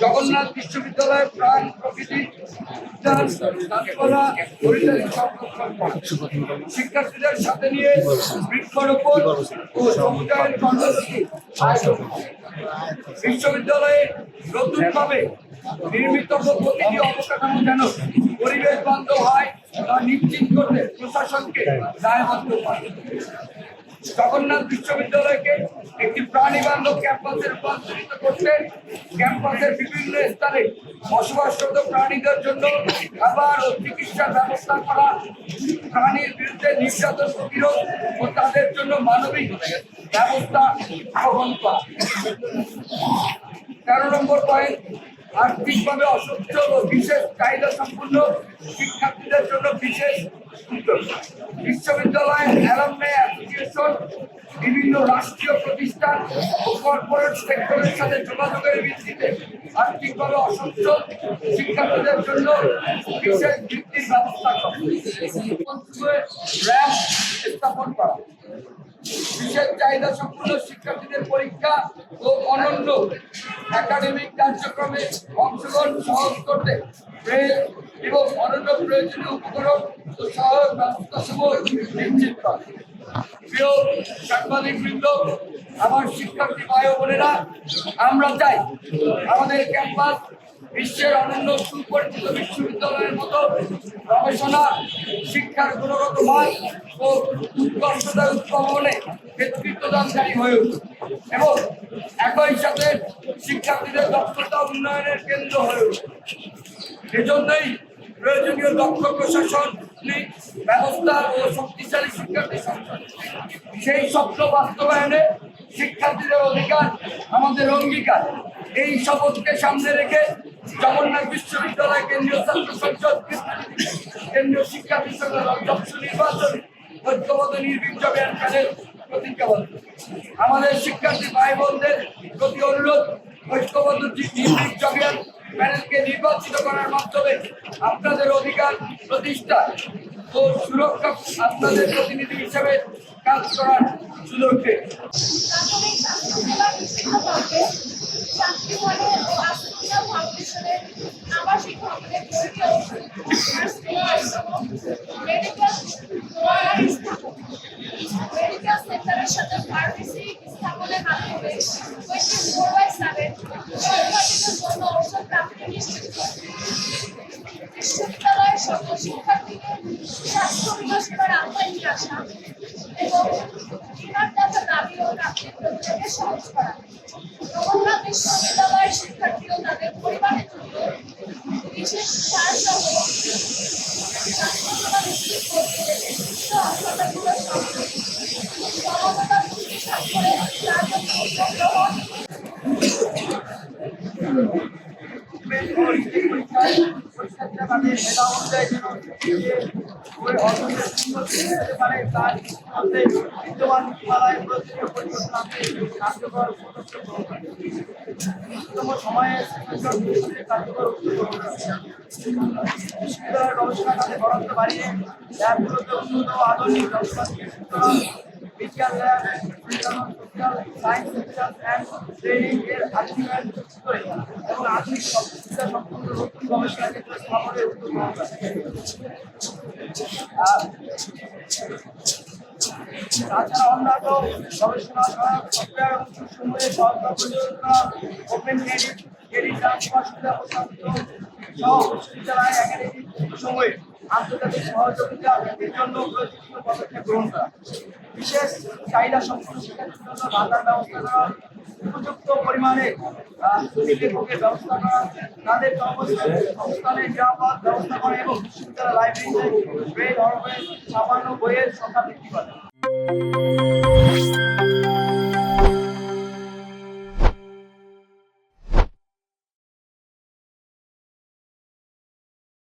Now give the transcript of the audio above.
জগন্নাথ বিশ্ববিদ্যালয় প্রাণ প্রকৃতি শিক্ষার্থীদের সাথে নিয়ে বৃক্ষরোপণ ও সমুদায়ের কর্মসূচি বিশ্ববিদ্যালয়ে নতুনভাবে নির্মিত প্রতিটি অবকাঠামো যেন পরিবেশ বান্ধব হয় তা নিশ্চিত করতে প্রশাসনকে দায়বদ্ধ করে। জগন্নাথ বিশ্ববিদ্যালয়কে একটি প্রাণী বান্ধব ক্যাম্পাসে রূপান্তরিত করতে ক্যাম্পাসের বিভিন্ন স্থানে বসবাসরত প্রাণীদের জন্য খাবার ও চিকিৎসার ব্যবস্থা করা, প্রাণীর বিরুদ্ধে নির্যাতন প্রতিরোধ ও তাদের জন্য মানবিক ব্যবস্থা গ্রহণ করা। 13 নম্বর পয়েন্ট, আর্থিকভাবে অসচ্ছল ও বিশেষ চাহিদা সম্পন্ন শিক্ষার্থীদের জন্য বিশেষ উদ্যোগ। বিশ্ববিদ্যালয় অ্যালামনাই অ্যাসোসিয়েশন বিভিন্ন রাষ্ট্রীয় প্রতিষ্ঠান ও কর্পোরেট সেক্টরের সাথে যোগাযোগের ভিত্তিতে আর্থিকভাবে অসচ্ছল শিক্ষার্থীদের জন্য বিশেষ বৃত্তির ব্যবস্থা করে র্যাম্প স্থাপন করা। বিশেষ চাহিদা সম্পন্ন শিক্ষার্থীদের পরীক্ষা ও অনন্য একাডেমিক কার্যক্রমে অংশগ্রহণ সহজ করতে ব্রেল এবং অনন্য প্রয়োজনীয় উপকরণ ও সহায়ক ব্যবস্থা সমূহ নিশ্চিত করে। প্রিয় সাংবাদিক বৃন্দ, আমার শিক্ষার্থী ভাই ও বোনেরা, আমরা চাই আমাদের ক্যাম্পাস বিশ্বের অনন্য সুপরিচিত বিশ্ববিদ্যালয়ের মতো গবেষণা, শিক্ষার গুণগত মান ও উৎকর্ষতা উদ্ভাবনে নেতৃত্বদানকারী হয়ে উঠুক এবং একই সাথে শিক্ষার্থীদের দক্ষতা উন্নয়নের কেন্দ্র হয়ে উঠুক। এজন্যই প্রয়োজনীয় দক্ষ প্রশাসনিক ব্যবস্থা ও শক্তিশালী শিক্ষার্থী সংসদ। সেই স্বপ্ন বাস্তবায়নে শিক্ষার্থীদের অধিকার আমাদের অঙ্গীকার। এই শপথকে সামনে রেখে জগন্নাথ বিশ্ববিদ্যালয় কেন্দ্রীয় ছাত্র সংসদ, কেন্দ্রীয় শিক্ষার্থী সংসদ অধ্যক্ষ নির্বাচন ঐক্যবদ্ধ নির্ভীক জবিয়ান প্যানেল প্রতিজ্ঞাবদ্ধ। আমাদের শিক্ষার্থী ভাই বোনদের প্রতি অনুরোধ, ঐক্যবদ্ধ নির্ভীক জবিয়ান প্যানেলকে নির্বাচিত করার মাধ্যমে আপনাদের অধিকার প্রতিষ্ঠা ও সুরক্ষা আপনাদের প্রতিনিধি হিসেবে কাজ করার সুযোগ দেয়। বিশ্ববিদ্যালয়ের সকল শিক্ষার্থীকে স্বাস্থ্য বীমা সেবার আওতায় নিয়ে আসা এবং বিমানদাতা দাবি ও প্রাপ্তির প্রক্রিয়াকে সহজ করা। জগন্নাথ বিশ্ববিদ্যালয়ের শিক্ষার্থী ও তাদের পরিবারের জন্য বিশেষ ছাড় সহ স্বাস্থ্যসেবা নিশ্চিত করতে বিভিন্ন হাসপাতালগুলোর সঙ্গে সমঝোতা চুক্তি স্বাক্ষরে তার জন্য উদ্যোগ গ্রহণ সময়ে গবেষণা কাজে বরাদ্দ বাড়িয়ে ল্যাবগুলোতে উন্নত আধুনিক বিজ্ঞান lab, social science section and training এর আধুনিকায়ন করে এবং আধুনিক সুবিধা সম্পন্ন নতুন গবেষণা ক্ষেত্র স্থাপনের উদ্যোগ গ্রহণ করে। তাছাড়া অন্যান্য গবেষণা সফটওয়্যার সমূহের সরকার পরিচালনা, ওপেন ক্রেডিট ট্রান্সফার সুবিধা প্রস্তাবিত সহ বিশ্ববিদ্যালয় একাডেমিক সময়ে আন্তর্জাতিক সহযোগিতা বৃদ্ধির জন্য প্রয়োজনীয় পদক্ষেপ গ্রহণ করা। বিশেষ চাহিদা সম্পন্ন শিক্ষার্থীর জন্য ভাতার ব্যবস্থা করা, উপযুক্ত পরিমাণে শিক্ষকের ব্যবস্থা করা, তাদের কর্মসংস্থানের নিরাপদ ব্যবস্থা করা এবং বিশ্ববিদ্যালয় লাইব্রেরিতে বই ধরনের 56 বইয়ের সংখ্যা বৃদ্ধি করা।